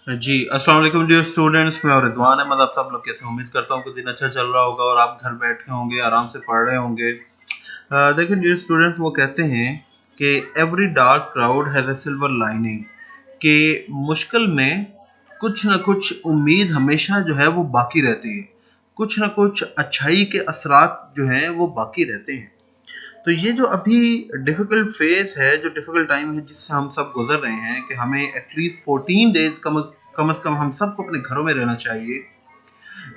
जी, अस्सलाम वालेकुम dear students, मैं और रिजवान अहमद। आप सब लोग कैसे? उम्मीद करता हूँ कि दिन अच्छा चल रहा होगा और आप घर बैठे होंगे, आराम से पढ़ रहे होंगे। देखिए डियर स्टूडेंट्स, वो कहते हैं कि every dark crowd has a silver lining, कि मुश्किल में कुछ ना कुछ उम्मीद हमेशा जो है वो बाकी रहती है, कुछ ना कुछ अच्छाई के असरात जो हैं वो बाकी रहते हैं। तो ये जो अभी डिफिकल्ट फेज है, जो डिफिकल्ट टाइम है जिससे हम सब गुजर रहे हैं, कि हमें एटलीस्ट 14 डेज कम से कम हम सबको अपने घरों में रहना चाहिए।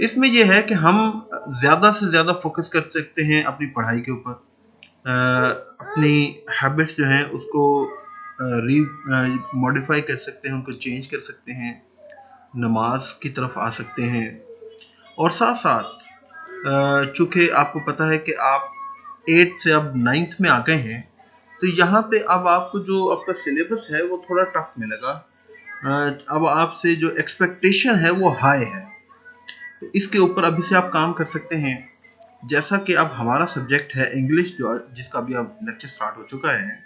इसमें यह है कि हम ज़्यादा से ज़्यादा फोकस कर सकते हैं अपनी पढ़ाई के ऊपर, अपनी हैबिट्स जो हैं उसको री मॉडिफाई कर सकते हैं, उनको चेंज कर सकते हैं, नमाज की तरफ आ सकते हैं। और साथ साथ चूँकि आपको पता है कि आप 8th से अब 9th में आ गए हैं, तो यहाँ पे अब आपको जो आपका सिलेबस है वो थोड़ा टफ मिलेगा। अब आपसे जो एक्सपेक्टेशन है वो हाई है, तो इसके ऊपर अभी से आप काम कर सकते हैं। जैसा कि अब हमारा सब्जेक्ट है इंग्लिश, जो जिसका अभी अब लेक्चर स्टार्ट हो चुका है।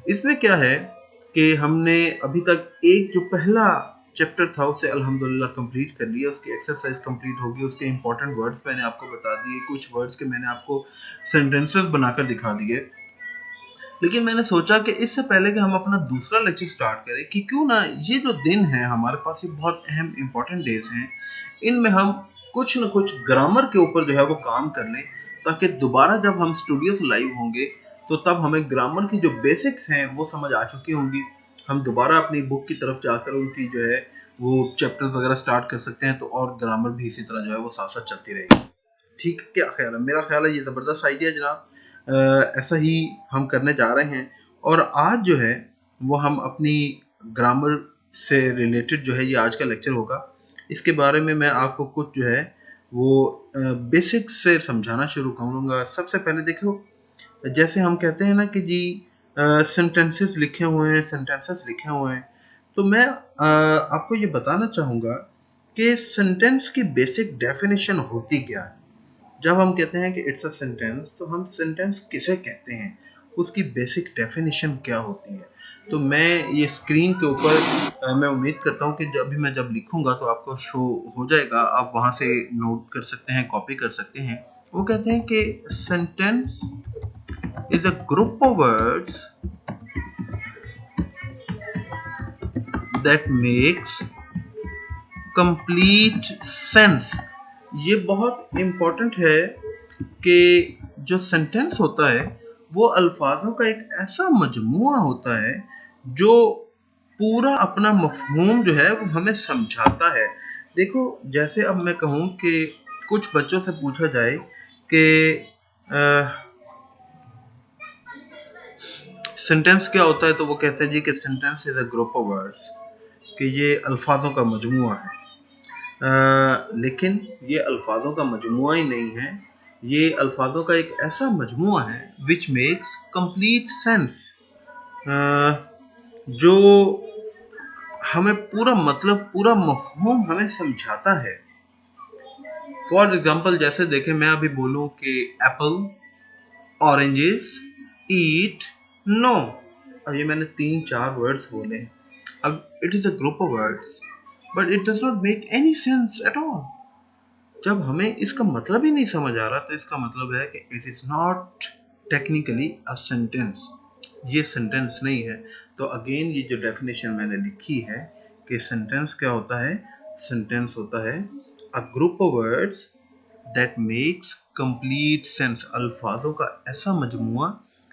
इसमें क्या है कि हमने अभी तक एक जो पहला चैप्टर था उसे अल्हम्दुलिल्लाह कंप्लीट कर लिया, उसकी एक्सरसाइज कंप्लीट होगी, उसके इंपॉर्टेंट वर्ड्स मैंने आपको बता दिए, कुछ वर्ड्स के मैंने आपको सेंटेंसेस बनाकर दिखा दिए। लेकिन मैंने सोचा कि इससे पहले कि हम अपना दूसरा लेक्चर स्टार्ट करें, कि क्यों ना ये जो दिन है हमारे पास, ये बहुत अहम इंपॉर्टेंट डेज हैं, इनमें हम कुछ न कुछ ग्रामर के ऊपर जो है वो काम कर लें, ताकि दोबारा जब हम स्टूडियो से लाइव होंगे तो तब हमें ग्रामर की जो बेसिक्स हैं वो समझ आ चुकी होंगी। हम दोबारा अपनी बुक की तरफ जाकर उनकी जो है वो चैप्टर्स वगैरह स्टार्ट कर सकते हैं, तो और ग्रामर भी इसी तरह जो है वो साथ साथ चलती रहेगी। ठीक, क्या ख्याल है? मेरा ख्याल है ये ज़बरदस्त आइडिया है जनाब। ऐसा ही हम करने जा रहे हैं। और आज जो है वो हम अपनी ग्रामर से रिलेटेड जो है ये आज का लेक्चर होगा। इसके बारे में मैं आपको कुछ जो है वो बेसिक से समझाना शुरू करूँगा। सबसे पहले देखो, जैसे हम कहते हैं ना कि जी सेंटेंसेस लिखे हुए हैं, सेंटेंसेस लिखे हुए हैं, तो मैं आपको ये बताना चाहूँगा कि सेंटेंस की बेसिक डेफिनेशन होती क्या है। जब हम कहते हैं कि इट्स अ सेंटेंस, तो हम सेंटेंस किसे कहते हैं, उसकी बेसिक डेफिनेशन क्या होती है। तो मैं ये स्क्रीन के ऊपर मैं उम्मीद करता हूँ कि जब लिखूंगा तो आपको शो हो जाएगा, आप वहां से नोट कर सकते हैं, कॉपी कर सकते हैं। वो कहते हैं कि sentence is a group of words that makes complete sense. ये बहुत इम्पोर्टेंट है कि जो सेंटेंस होता है वो अल्फाजों का एक ऐसा मजमुआ होता है जो पूरा अपना मफहूम जो है वो हमें समझाता है। देखो, जैसे अब मैं कहूँ कि कुछ बच्चों से पूछा जाए कि सेंटेंस क्या होता है, तो वो कहते हैं जी कि sentence is a group of words, कि ये अल्फाजों का मजमुआ है। लेकिन ये अल्फाजों का मजमुआ ही नहीं है, ये अल्फाजों का एक ऐसा मजमुआ है विच मेक्स कंप्लीट सेंस, जो हमें पूरा मतलब, पूरा मफहूम हमें समझाता है। फॉर एग्जाम्पल, जैसे देखें, मैं अभी बोलूं कि एप्पल, ऑरेंजेस, ईट, नो। अब ये मैंने 3-4 वर्ड्स बोले। अब it is a group of words, but it does not make any sense at all. जब हमें इसका मतलब ही नहीं समझ आ रहा, तो इसका मतलब है कि it is not technically a sentence, ये सेंटेंस नहीं है। तो अगेन ये जो डेफिनेशन मैंने लिखी है कि सेंटेंस क्या होता है, सेंटेंस होता है a group of words that makes complete sense, अल्फाजों का ऐसा मजमुआ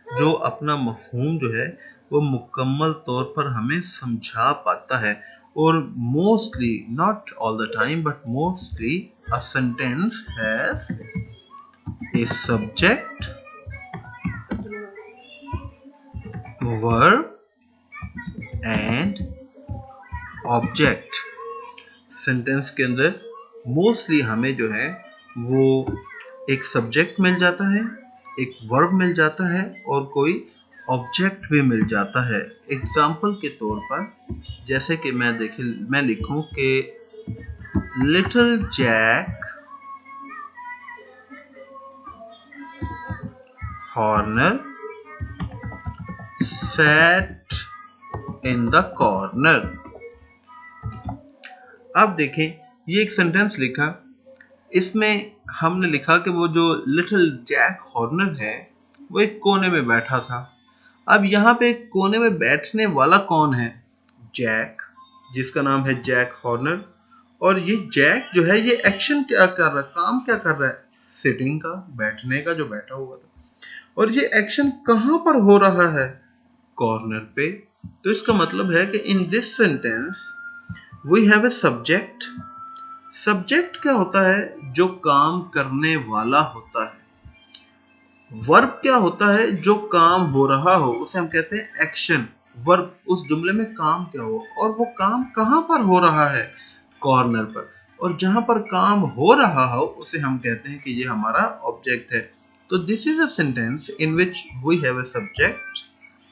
जो अपना मफहूम जो है वो मुकम्मल तौर पर हमें समझा पाता है। और mostly, not all the time but mostly, a sentence has a subject, verb and object. Sentence के अंदर मोस्टली हमें जो है वो एक सब्जेक्ट मिल जाता है, एक वर्ब मिल जाता है और कोई ऑब्जेक्ट भी मिल जाता है। एग्जाम्पल के तौर पर, जैसे कि मैं लिखूं कि little Jack Horner sat in the corner। अब देखें, ये एक सेंटेंस लिखा, इसमें हमने लिखा कि वो जो लिटिल जैक हॉर्नर है वो एक कोने में बैठा था। अब यहाँ पे एक कोने में बैठने वाला कौन है? जैक, जिसका नाम है जैक हॉर्नर। और ये जैक जो है ये एक्शन क्या कर रहा है, काम क्या कर रहा है? सिटिंग का, बैठने का, जो बैठा हुआ था। और ये एक्शन कहाँ पर हो रहा है? कॉर्नर पे। तो इसका मतलब है कि in this sentence we have a subject. Subject क्या होता है? जो काम करने वाला होता है। वर्ब क्या होता है? जो काम हो रहा हो, उसे हम कहते हैं एक्शन। वर्ब, उस जुमले में काम क्या हो, और वो काम कहां पर हो रहा है? कॉर्नर पर। और जहां पर काम हो रहा हो उसे हम कहते हैं कि ये हमारा ऑब्जेक्ट है। तो this is a sentence in which we have a subject,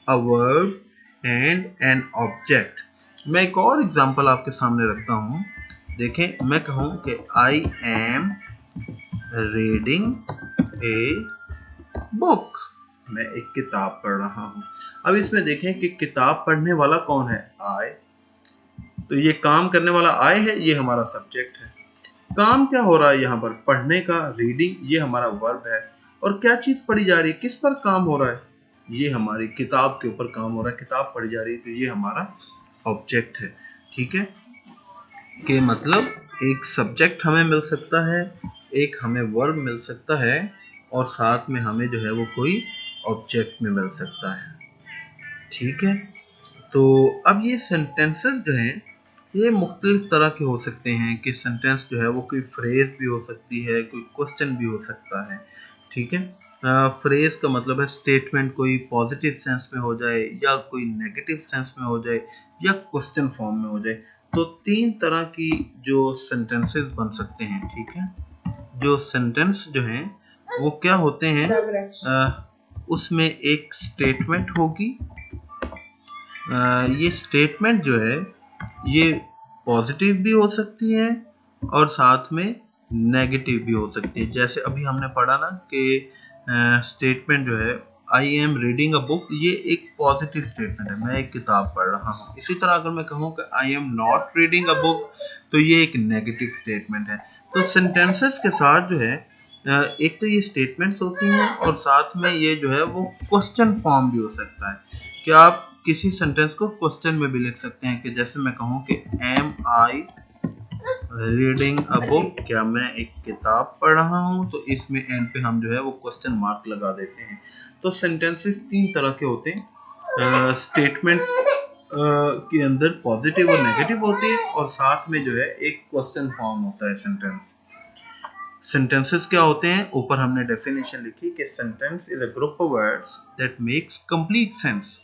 a verb and an object. मैं एक और एग्जांपल आपके सामने रखता हूं। देखें, मैं कहूं कि I am reading a book. मैं एक किताब पढ़ रहा हूं। अब इसमें देखें कि किताब पढ़ने वाला कौन है? आई। तो ये काम करने वाला आई है, ये हमारा सब्जेक्ट है। काम क्या हो रहा है यहाँ पर? पढ़ने का, रीडिंग, ये हमारा वर्ब है। और क्या चीज पढ़ी जा रही है? किस पर काम हो रहा है? ये हमारी किताब के ऊपर काम हो रहा है, किताब पढ़ी जा रही है, तो ये हमारा ऑब्जेक्ट है। ठीक है, कि मतलब एक सब्जेक्ट हमें मिल सकता है, एक हमें वर्ब मिल सकता है, और साथ में हमें जो है वो कोई ऑब्जेक्ट में मिल सकता है। ठीक है, तो अब ये सेंटेंसेस जो हैं ये मुख्तलिफ तरह के हो सकते हैं। कि सेंटेंस जो है वो कोई फ्रेज भी हो सकती है, कोई क्वेश्चन भी हो सकता है। ठीक है, फ्रेज का मतलब है स्टेटमेंट कोई पॉजिटिव सेंस में हो जाए, या कोई नेगेटिव सेंस में हो जाए, या क्वेश्चन फॉर्म में हो जाए। तो तीन तरह की जो सेंटेंसेस बन सकते हैं। ठीक है, जो सेंटेंस जो हैं वो क्या होते हैं? उसमें एक स्टेटमेंट होगी। ये स्टेटमेंट जो है ये पॉजिटिव भी हो सकती है और साथ में नेगेटिव भी हो सकती है। जैसे अभी हमने पढ़ा ना कि स्टेटमेंट जो है I am reading a book, ये एक पॉजिटिव स्टेटमेंट है, मैं एक किताब पढ़ रहा हूँ। इसी तरह अगर मैं कहूँ कि I am not reading a book, तो ये एक नेगेटिव स्टेटमेंट है। तो सेंटेंसेस के साथ जो है एक तो ये स्टेटमेंट्स होती हैं, और साथ में ये जो है वो क्वेश्चन फॉर्म भी हो सकता है। कि आप किसी सेंटेंस को क्वेश्चन में भी लिख सकते हैं, कि जैसे मैं कहूँ कि am I reading a book, क्या मैं एक किताब पढ़ रहा हूँ, तो इसमें एंड पे हम जो है वो क्वेश्चन मार्क लगा देते हैं। तो सेंटेंसेस तीन तरह के होते हैं। स्टेटमेंट के अंदर पॉजिटिव और नेगेटिव होती है, और साथ में जो है एक क्वेश्चन फॉर्म होता है सेंटेंस। सेंटेंसेस क्या होते हैं? ऊपर हमने डेफिनेशन लिखी कि sentence is a group of words that makes complete sense,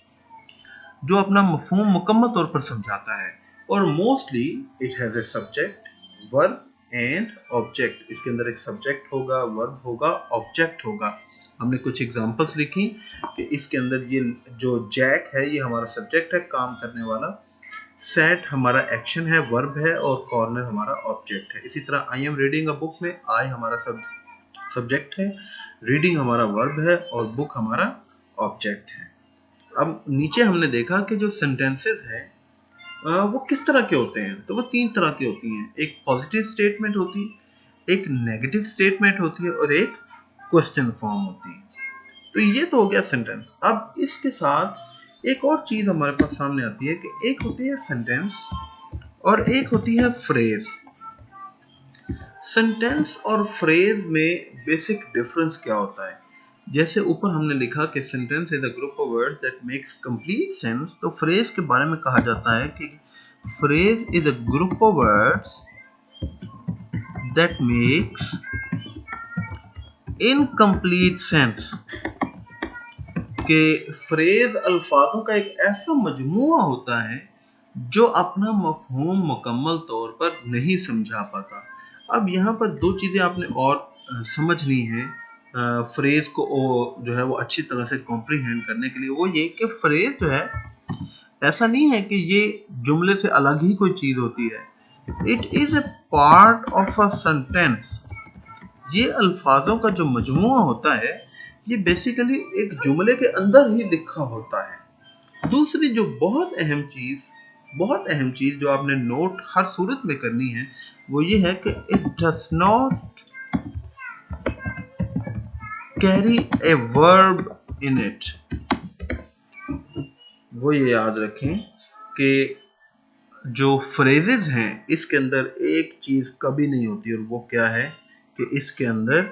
जो अपना मफहूम मुकम्मल तौर पर समझाता है। और mostly it has a subject, verb and object. इसके अंदर एक सब्जेक्ट होगा, वर्ब होगा, ऑब्जेक्ट होगा। हमने कुछ एग्जांपल्स लिखी कि इसके अंदर ये जो जैक है ये हमारा सब्जेक्ट है, काम करने वाला। सेट हमारा एक्शन है, वर्ब है, और कॉर्नर हमारा ऑब्जेक्ट है। इसी तरह I am reading a book में आई हमारा सब्जेक्ट है, रीडिंग हमारा वर्ब है, और बुक हमारा ऑब्जेक्ट है। अब नीचे हमने देखा कि जो सेंटेंसेस हैं वो किस तरह के होते हैं। तो वो तीन तरह की होती हैं। एक पॉजिटिव स्टेटमेंट होती है, एक नेगेटिव स्टेटमेंट होती है, और एक क्वेश्चन फॉर्म होती है। तो ये तो हो गया सेंटेंस। अब इसके साथ एक और चीज हमारे पास सामने आती है कि एक होती है सेंटेंस और एक होती है फ्रेज। सेंटेंस और फ्रेज में बेसिक डिफरेंस क्या होता है? जैसे ऊपर हमने लिखा कि sentence is a group of words that makes complete sense, तो फ्रेज के बारे में कहा जाता है कि phrase is a group of words that makes incomplete sense. कि फ्रेज अल्फाजों का एक ऐसा मजमुआ होता है जो अपना मफहूम मुकम्मल तौर पर नहीं समझा पाता। अब यहाँ पर दो चीज़ें आपने और समझनी है फ्रेज को जो है वो अच्छी तरह से कॉम्प्रीहेंड करने के लिए। वो ये कि फ्रेज जो है ऐसा नहीं है कि ये जुमले से अलग ही कोई चीज़ होती है। It is a part of a sentence. ये अल्फाजों का जो मजमुआ होता है ये बेसिकली एक जुमले के अंदर ही लिखा होता है। दूसरी जो बहुत अहम चीज बहुत अहम चीज जो आपने नोट हर सूरत में करनी है वो ये है कि it does not carry a verb in it. वो ये याद रखें कि जो फ्रेजेस हैं इसके अंदर एक चीज कभी नहीं होती, और वो क्या है कि इसके अंदर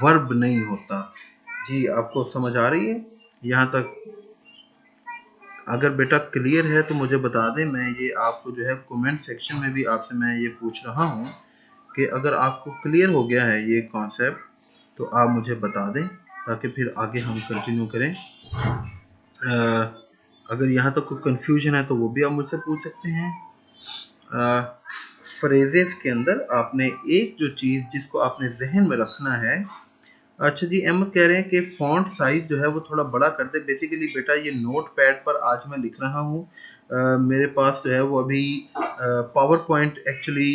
वर्ब नहीं होता। जी आपको समझ आ रही है यहाँ तक? अगर बेटा क्लियर है तो मुझे बता दें, मैं ये आपको जो है कमेंट सेक्शन में भी आपसे मैं ये पूछ रहा हूँ कि अगर आपको क्लियर हो गया है ये कॉन्सेप्ट तो आप मुझे बता दें ताकि फिर आगे हम कंटिन्यू करें। अगर यहाँ तक कोई कंफ्यूजन है तो वो भी आप मुझसे पूछ सकते हैं। फ्रेजेस के अंदर आपने एक जो चीज़ जिसको आपने जहन में रखना है। अच्छा जी, अहमद कह रहे हैं कि फॉन्ट साइज जो है वो थोड़ा बड़ा कर दे। बेसिकली बेटा ये नोट पैड पर आज मैं लिख रहा हूँ, मेरे पास जो है वो अभी पावर पॉइंट एक्चुअली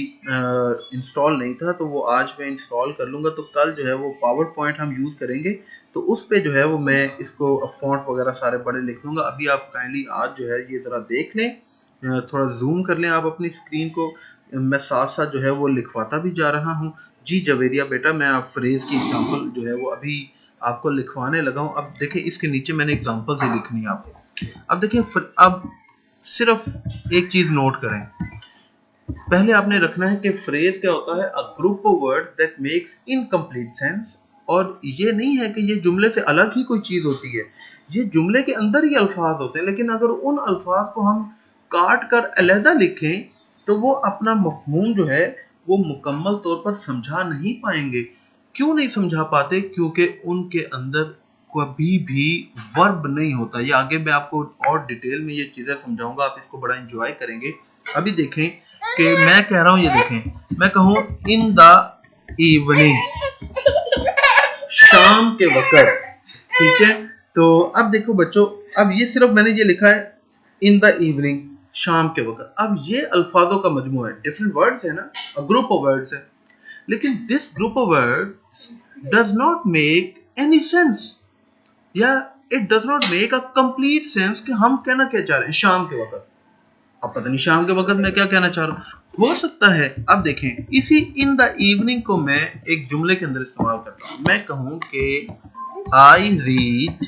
इंस्टॉल नहीं था, तो वो आज मैं इंस्टॉल कर लूँगा, तो कल जो है वो पावर पॉइंट हम यूज़ करेंगे, तो उस पे जो है वो मैं इसको फॉन्ट वगैरह सारे बड़े लिख दूँगा। अभी आप काइंडली आज जो है ये ज़रा देख लें, थोड़ा जूम कर लें आप अपनी स्क्रीन को, मैं साथ साथ जो है वो लिखवाता भी जा रहा हूँ। जी जवेरिया बेटा, मैं आप फ्रेज की एग्जांपल जो है वो अभी आपको लिखवाने लगा हूँ। अब देखिए इसके नीचे मैंने एग्जांपल से लिखनी है आपको। अब देखिए अब सिर्फ एक चीज नोट करें, पहले आपने रखना है कि फ्रेज क्या होता है, a group of word that makes incomplete sense. और ये नहीं है कि ये जुमले से अलग ही कोई चीज होती है, ये जुमले के अंदर ही अल्फाज होते हैं, लेकिन अगर उन अल्फाज को हम काट कर अलहदा लिखें तो वो अपना मफहूम जो है वो मुकम्मल तौर पर समझा नहीं पाएंगे। क्यों नहीं समझा पाते? क्योंकि उनके अंदर कभी भी वर्ब नहीं होता। ये आगे मैं आपको और डिटेल में ये चीजें समझाऊंगा, आप इसको बड़ा एंजॉय करेंगे। अभी देखें कि मैं कह रहा हूं, ये देखें, मैं कहूं इन द इवनिंग, शाम के वक्त, ठीक है? तो अब देखो बच्चों, अब ये सिर्फ मैंने ये लिखा है इन द इवनिंग, शाम के वक्त। अब ये अल्फाजों का मजमू है, डिफरेंट वर्ड्स है ना, अ ग्रुप ऑफ वर्ड्स है, लेकिन this group of words does not make any sense, या it does not make a complete sense कि हम कहना क्या चाह रहे हैं शाम के वक्त। अब पता नहीं शाम के वक्त मैं क्या कहना चाह रहा हूं, हो सकता है। अब देखें, इसी इन द इवनिंग को मैं एक जुमले के अंदर इस्तेमाल करता हूं। मैं कहूं कि I read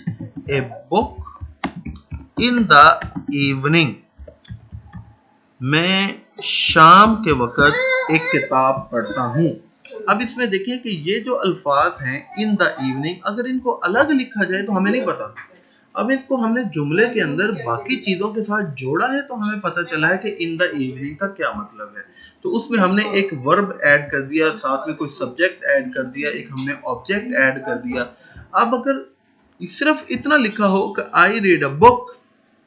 a book in the evening, मैं शाम के वक्त एक किताब पढ़ता हूं। अब इसमें देखिए कि ये जो अल्फाज हैं इन द इवनिंग, अगर इनको अलग लिखा जाए तो हमें नहीं पता। अब इसको हमने जुमले के अंदर बाकी चीजों के साथ जोड़ा है तो हमें पता चला है कि इन द इवनिंग का क्या मतलब है। तो उसमें हमने एक वर्ब ऐड कर दिया, साथ में कोई सब्जेक्ट ऐड कर दिया, एक हमने ऑब्जेक्ट ऐड कर दिया। अब अगर सिर्फ इतना लिखा हो कि I read a book,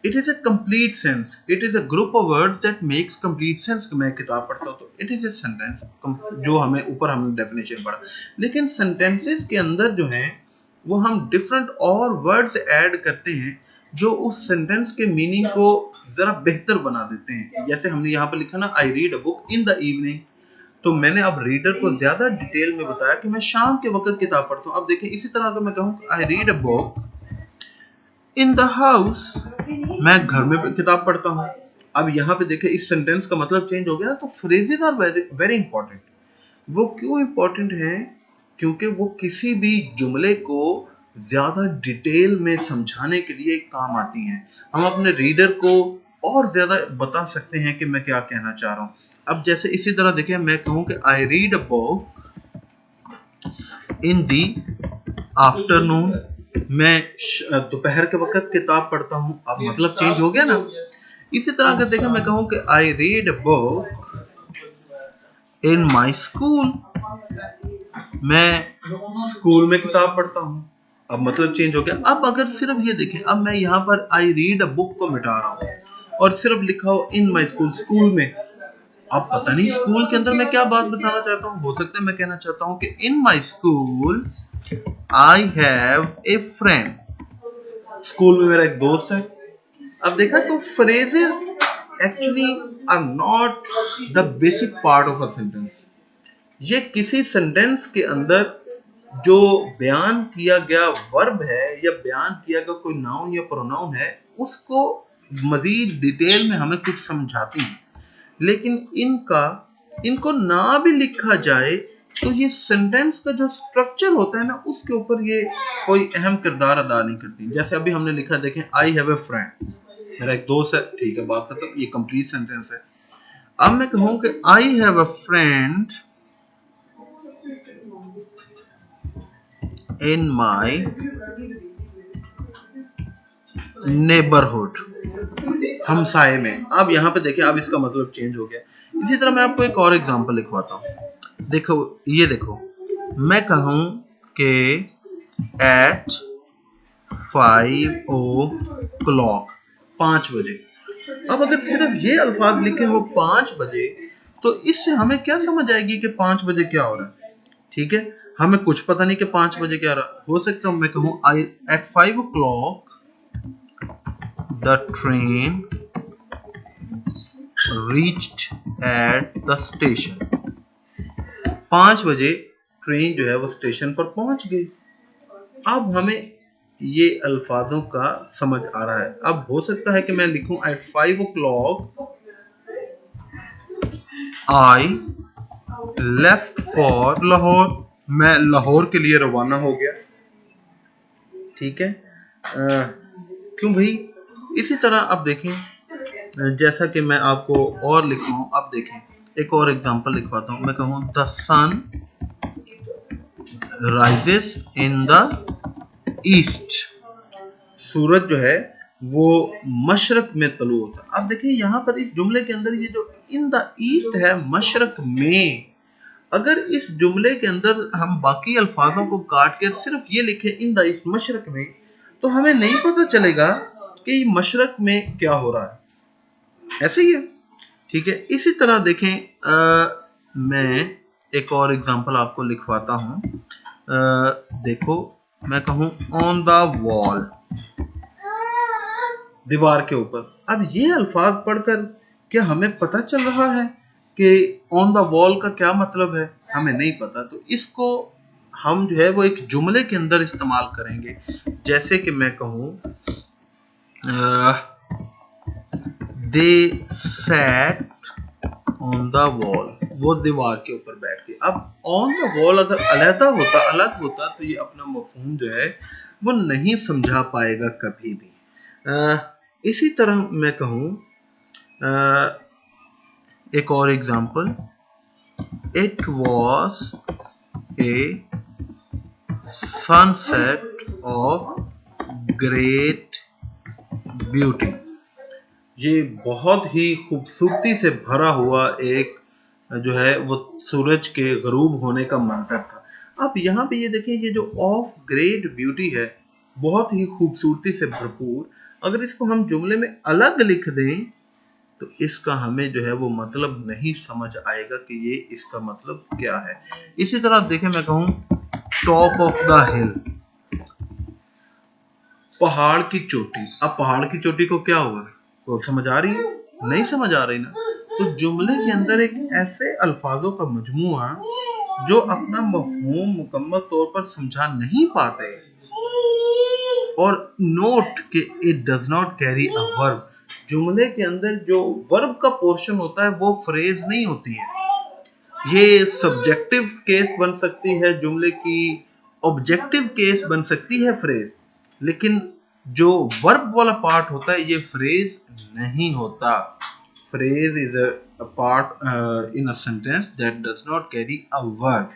it is a complete sense, it is a group of words that makes complete sense. मैं किताब पढ़ता हूँ तो इट इज ए सेंटेंस, जो हमें ऊपर हमने डेफिनेशन पढ़ा। लेकिन सेंटेंसेस के अंदर जो है वो हम डिफरेंट और वर्ड्स ऐड करते हैं जो उस सेंटेंस के मीनिंग को जरा बेहतर बना देते हैं। जैसे हमने यहाँ पर लिखा ना, I read a book in the evening, तो मैंने अब रीडर को ज्यादा डिटेल में बताया कि मैं शाम के वक्त किताब पढ़ता हूँ। अब देखिए इसी तरह अगर मैं कहूँ I read a book in the house, मैं घर में किताब पढ़ता हूँ। अब यहाँ पे देखिए इस सेंटेंस का मतलब चेंज हो गया ना, तो phrases are very very important. वो क्यों इंपॉर्टेंट है? क्योंकि वो किसी भी जुमले को ज्यादा डिटेल में समझाने के लिए काम आती हैं। हम अपने रीडर को और ज्यादा बता सकते हैं कि मैं क्या कहना चाह रहा हूँ। अब जैसे इसी तरह देखिए, मैं कहूँ कि I read a book in the afternoon, मैं दोपहर के वक्त किताब पढ़ता हूँ। अब मतलब चेंज हो गया ना। इसी तरह अगर देखें, मैं कहूँ कि I read a book in my school, मैं स्कूल में किताब पढ़ता हूँ। अब मतलब चेंज हो गया। अब अगर सिर्फ ये देखें, अब मैं यहाँ पर आई रीड अ बुक को मिटा रहा हूँ और सिर्फ लिखा हो इन माई स्कूल, स्कूल में। अब पता नहीं स्कूल के अंदर मैं क्या बात बताना चाहता हूँ। हो सकता है मैं कहना चाहता हूँ कि in my school I have a friend, school में मेरा एक दोस्त है। अब देखा, तो phrases actually are not the basic part of a sentence. ये किसी सेंटेंस के अंदर जो बयान किया गया वर्ब है या बयान किया गया कोई नाउन या प्रोनाउन है, उसको मजीद डिटेल में हमें कुछ समझाती हैं, लेकिन इनको ना भी लिखा जाए तो ये सेंटेंस का जो स्ट्रक्चर होता है ना, उसके ऊपर ये कोई अहम किरदार अदा नहीं करती। जैसे अभी हमने लिखा, देखें, आई हैव ए फ्रेंड, मेरा एक दोस्त है, ठीक है, बात खत्म, ये कंप्लीट सेंटेंस है। अब मैं कहूं कि I have a friend in my neighbourhood, हमसाए में। अब यहाँ पे देखिए, अब इसका मतलब चेंज हो गया। इसी तरह मैं आपको एक और एग्जांपल लिखवाता हूँ। देखो, ये देखो, मैं कहूँ कि एट 5 o'clock, 5 बजे। अब अगर सिर्फ ये अल्फाज लिखे हो 5 बजे, तो इससे हमें क्या समझ आएगी कि 5 बजे क्या हो रहा है? ठीक है, हमें कुछ पता नहीं कि 5 बजे क्या हो रहा है। हो सकता है मैं कहूँ I at 5 o'clock the train reached at the station, 5 बजे ट्रेन जो है वो स्टेशन पर पहुंच गई। अब हमें ये अल्फाजों का समझ आ रहा है। अब हो सकता है कि मैं लिखूं at 5 o'clock I left for Lahore, मैं लाहौर के लिए रवाना हो गया। ठीक है, क्यों भाई? इसी तरह अब देखें, जैसा कि मैं आपको और लिखूं, अब देखें, एक और एग्जांपल लिखवाता हूं। मैं कहूं the sun rises in the east, सूरज जो है वो मशरक में तलू होता है। अब देखिए यहाँ पर इस जुमले के अंदर ये जो इन द ईस्ट है, मशरक में, अगर इस जुमले के अंदर हम बाकी अल्फाजों को काट के सिर्फ ये लिखे इन द ईस्ट, मशरक में, तो हमें नहीं पता चलेगा कि मशरक में क्या हो रहा है। ऐसे ही है, ठीक है। इसी तरह देखें, मैं एक और एग्जांपल आपको लिखवाता हूं। देखो, मैं कहूं ऑन द वॉल, दीवार के ऊपर। अब ये अल्फाज पढ़कर क्या हमें पता चल रहा है कि ऑन द वॉल का क्या मतलब है? हमें नहीं पता। तो इसको हम जो है वो एक जुमले के अंदर इस्तेमाल करेंगे। जैसे कि मैं कहूं दे सैट ऑन द वॉल, वो दीवार के ऊपर बैठ के। अब ऑन द वॉल अगर अलग होता तो ये अपना मफहूम जो है वो नहीं समझा पाएगा कभी भी। इसी तरह मैं कहूं, एक और example, it was a sunset of great beauty, ये बहुत ही खूबसूरती से भरा हुआ एक जो है वो सूरज के गरूब होने का मंजर था। अब यहाँ पे ये देखिए, ये जो ऑफ ग्रेट ब्यूटी है, बहुत ही खूबसूरती से भरपूर, अगर इसको हम जुमले में अलग लिख दें तो इसका हमें जो है वो मतलब नहीं समझ आएगा कि ये इसका मतलब क्या है। इसी तरह देखें, मैं कहूं टॉप ऑफ द हिल, पहाड़ की चोटी। अब पहाड़ की चोटी को क्या हुआ? तो समझ आ रही है? नहीं समझ आ रही ना? तो जुमले के अंदर एक ऐसे अल्फाजों का मजमुआ जो अपना मफहूम मुकम्मल तौर पर समझा नहीं पाते, और नोट कि it does not carry a verb, जुमले के अंदर जो वर्ब का पोर्शन होता है वो फ्रेज नहीं होती है। ये सब्जेक्टिव केस बन सकती है जुमले की, ऑब्जेक्टिव केस बन सकती है फ्रेज, लेकिन जो वर्ब वाला पार्ट होता है ये फ्रेज नहीं होता। Phrase is a part in a sentence that does not carry a verb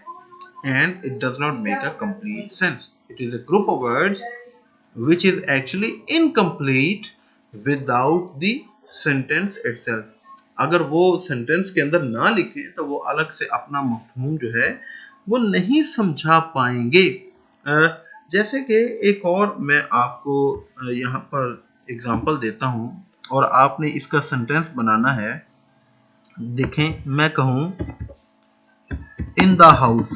and it does not make a complete sense. It is a group of words which is actually incomplete without the sentence itself. अगर वो sentence के अंदर ना लिखे तो वो अलग से अपना मफहूम जो है वो नहीं समझा पाएंगे। जैसे कि एक और मैं आपको यहाँ पर एग्जांपल देता हूँ और आपने इसका सेंटेंस बनाना है। देखें, मैं कहूँ इन द हाउस,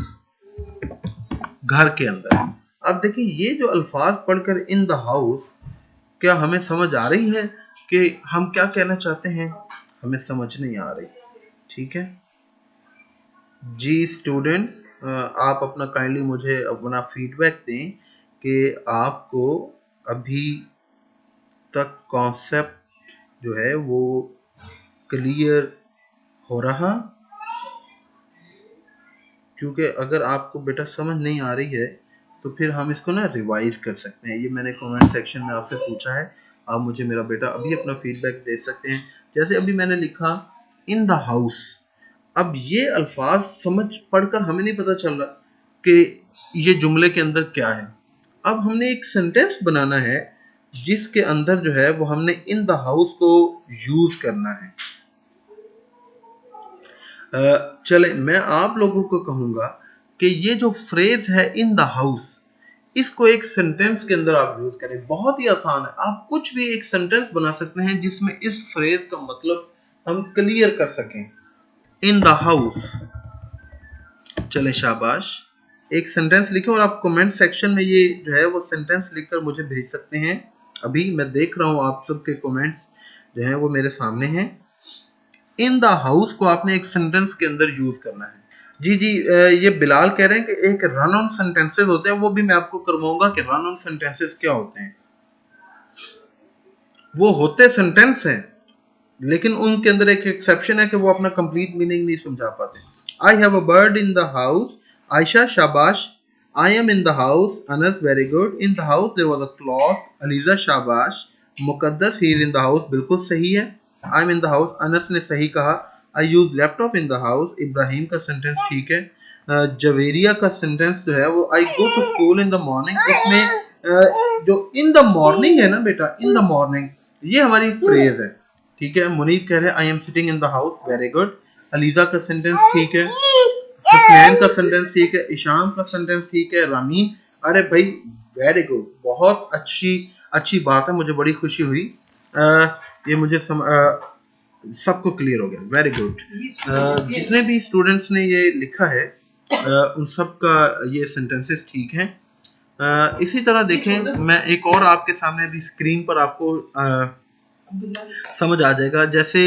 घर के अंदर। अब देखिए, ये जो अल्फाज पढ़कर इन द हाउस, क्या हमें समझ आ रही है कि हम क्या कहना चाहते हैं? हमें समझ नहीं आ रही। ठीक है जी स्टूडेंट्स, आप अपना काइंडली मुझे अपना फीडबैक दें कि आपको अभी तक कॉन्सेप्ट जो है वो क्लियर हो रहा? क्योंकि अगर आपको बेटा समझ नहीं आ रही है तो फिर हम इसको ना रिवाइज कर सकते हैं। ये मैंने कमेंट सेक्शन में आपसे पूछा है, आप मुझे मेरा बेटा अभी अपना फीडबैक दे सकते हैं। जैसे अभी मैंने लिखा इन द हाउस, अब ये अल्फाज समझ पढ़कर हमें नहीं पता चल रहा कि ये जुमले के अंदर क्या है। अब हमने एक सेंटेंस बनाना है जिसके अंदर जो है वो हमने इन द हाउस को यूज करना है। चले मैं आप लोगों को कहूंगा कि ये जो फ्रेज है इन द हाउस, इसको एक सेंटेंस के अंदर आप यूज करें। बहुत ही आसान है, आप कुछ भी एक सेंटेंस बना सकते हैं जिसमें इस फ्रेज का मतलब हम क्लियर कर सकें। इन द हाउस, चले शाबाश, एक सेंटेंस लिखे और आप कमेंट सेक्शन में ये जो है वो सेंटेंस लिखकर मुझे भेज सकते हैं। अभी मैं देख रहा हूं आप सबके कमेंट्स जो हैं वो मेरे सामने हैं। इन द हाउस को आपने एक सेंटेंस के अंदर यूज करना है। जी जी, ये बिलाल कह रहे हैं कि एक रन ऑन सेंटेंसेस होते हैं, वो भी मैं आपको करवाऊंगा कि रन ऑन सेंटेंसेस क्या होते हैं। वो होते सेंटेंस हैं लेकिन उनके अंदर एक एक्सेप्शन है कि वो अपना कंप्लीट मीनिंग नहीं समझा पाते। I have a bird in the house, Ayesha शाबाश। I am in the house, Anas very good. In the house there was a clock, Aliza शाबाश। Muqaddas he is in the house, बिल्कुल सही है। I am in the house, Anas ने सही कहा। I use laptop in the house, Ibrahim का sentence ठीक है। जवेरिया का सेंटेंस जो है वो I go to school in the morning, इसमें जो इन द मॉर्निंग है ना बेटा, इन द मॉर्निंग ये हमारी फ्रेज है। ठीक है, मुनीर कह रहे हैं I am sitting in the house, very good. ELISA का सेंटेंस ठीक है, हसनैन का सेंटेंस ठीक है, ईशान का सेंटेंस ठीक है, रामीन, अरे भाई वेरी गुड, बहुत अच्छी अच्छी बात है, मुझे बड़ी खुशी हुई। ये मुझे सबको क्लियर हो गया, वेरी गुड। जितने भी स्टूडेंट्स ने ये लिखा है उन सब का ये सेंटेंसेस ठीक हैं। इसी तरह देखें, मैं एक और आपके सामने अभी स्क्रीन पर आपको समझ आ जाएगा। जैसे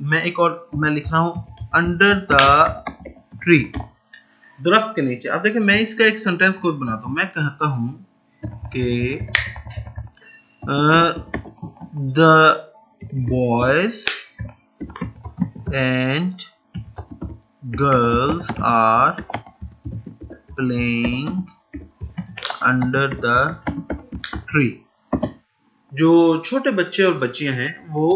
मैं एक और मैं लिख रहा हूं अंडर द ट्री, दरख्त के नीचे। अब देखिए मैं इसका एक सेंटेंस खुद बनाता हूं। मैं कहता हूं कि the boys and girls are playing under the tree. जो छोटे बच्चे और बच्चियां हैं वो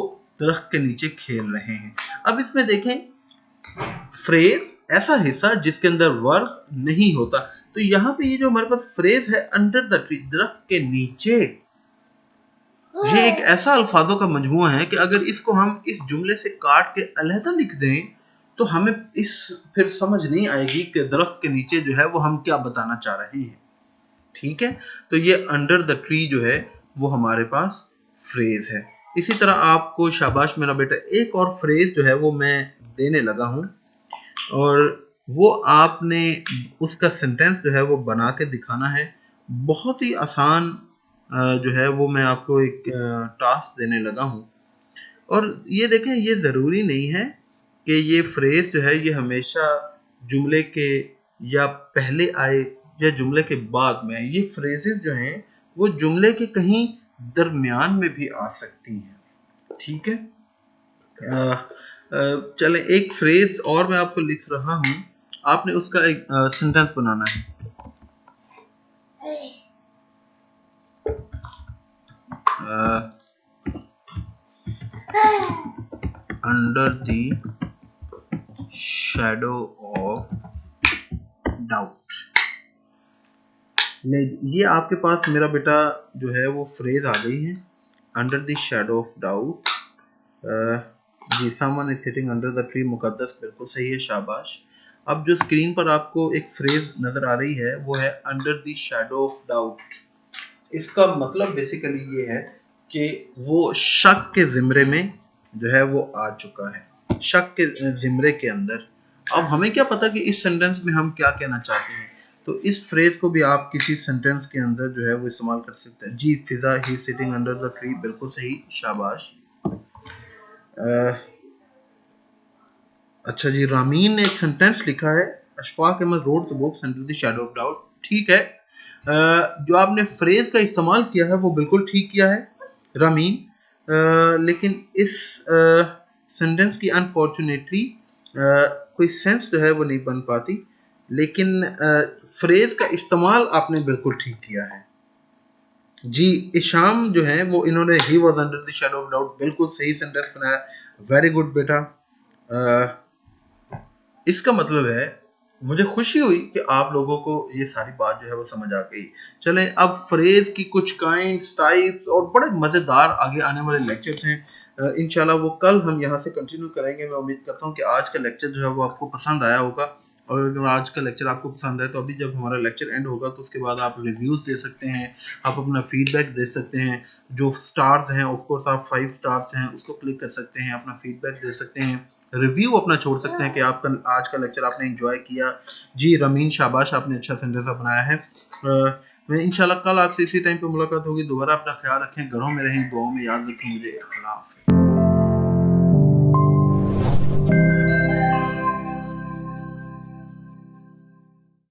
दरख्त के नीचे खेल रहे हैं। अब इसमें देखें फ्रेज ऐसा हिस्सा जिसके अंदर वर्ब नहीं होता, तो यहाँ पे ये जो हमारे पास फ्रेज है अंडर द ट्री, दरख्त के नीचे, ये एक ऐसा अल्फाजों का मजमुआ है कि अगर इसको हम इस जुमले से काट के अलहदा लिख दें तो हमें इस फिर समझ नहीं आएगी कि दरख्त के नीचे जो है वो हम क्या बताना चाह रहे हैं। ठीक है, तो ये अंडर द ट्री जो है वो हमारे पास फ्रेज है। इसी तरह आपको शाबाश मेरा बेटा एक और फ्रेज जो है वो मैं देने लगा हूं और वो आपने उसका सेंटेंस जो है वो बना के दिखाना है। बहुत ही आसान जो है वो मैं आपको एक टास्क देने लगा हूं। और ये देखें, ये ज़रूरी नहीं है कि ये फ्रेज जो है ये हमेशा जुमले के या पहले आए या जुमले के बाद में। ये फ्रेजेस जो हैं वो जुमले के कहीं दरमियान में भी आ सकती हैं। ठीक है, चले एक फ्रेज और मैं आपको लिख रहा हूं, आपने उसका एक सेंटेंस बनाना है। Under the shadow of doubt, ये आपके पास मेरा बेटा जो है वो फ्रेज आ गई है under the shadow of doubt. जी, someone is sitting under the tree, Muqaddas बिल्कुल सही है, शाबाश। अब जो स्क्रीन पर आपको एक फ्रेज नजर आ रही है वो है under the shadow of doubt. इसका मतलब बेसिकली ये है कि वो शक के जिम्रे में जो है वो आ चुका है, शक के जिम्रे के अंदर। अब हमें क्या पता कि इस सेंटेंस में हम क्या कहना चाहते हैं, तो इस फ्रेज को भी आप किसी सेंटेंस के अंदर जो है वो इस्तेमाल कर सकते हैं। जी, फिजा ही सिटिंग अंडर द ट्री, बिल्कुल सही, शाबाश। अच्छा जी, रामीन ने एक सेंटेंस लिखा है Ashfaq Ahmed rode the books under the shadow of doubt. ठीक है, जो आपने फ्रेज का इस्तेमाल किया है वो बिल्कुल ठीक किया है रामीन। लेकिन इस सेंटेंस की अनफॉर्चुनेटली कोई सेंस जो है वो नहीं बन पाती, लेकिन फ्रेज का इस्तेमाल आपने बिल्कुल ठीक किया है जी। इशाम जो है वो इन्होंने he was under the shadow of doubt बिल्कुल सही सेंटेंस बनाया, वेरी गुड बेटा। इसका मतलब है मुझे खुशी हुई कि आप लोगों को ये सारी बात जो है वो समझ आ गई। चलें अब फ्रेज की कुछ काइंड्स टाइप्स और बड़े मज़ेदार आगे आने वाले लेक्चर्स हैं, इंशाल्लाह वो कल हम यहाँ से कंटिन्यू करेंगे। मैं उम्मीद करता हूँ कि आज का लेक्चर जो है वो आपको पसंद आया होगा, और अगर आज का लेक्चर आपको पसंद आए तो अभी जब हमारा लेक्चर एंड होगा तो उसके बाद आप रिव्यूज़ दे सकते हैं, आप अपना फीडबैक दे सकते हैं। जो स्टार्स हैं ऑफ कोर्स आप 5 स्टार्स हैं उसको क्लिक कर सकते हैं, अपना फीडबैक दे सकते हैं, रिव्यू अपना छोड़ सकते हैं कि आपका आज का लेक्चर आपने एंजॉय किया। जी रमीन शाबाश, आपने अच्छा सेंटेंस अपनाया है। मैं इंशाल्लाह कल आपसे इसी टाइम पे मुलाकात होगी दोबारा। अपना ख्याल रखें, घरों में रहें, दुआओं में याद रखें मुझे। अल्लाह हाफ़िज़।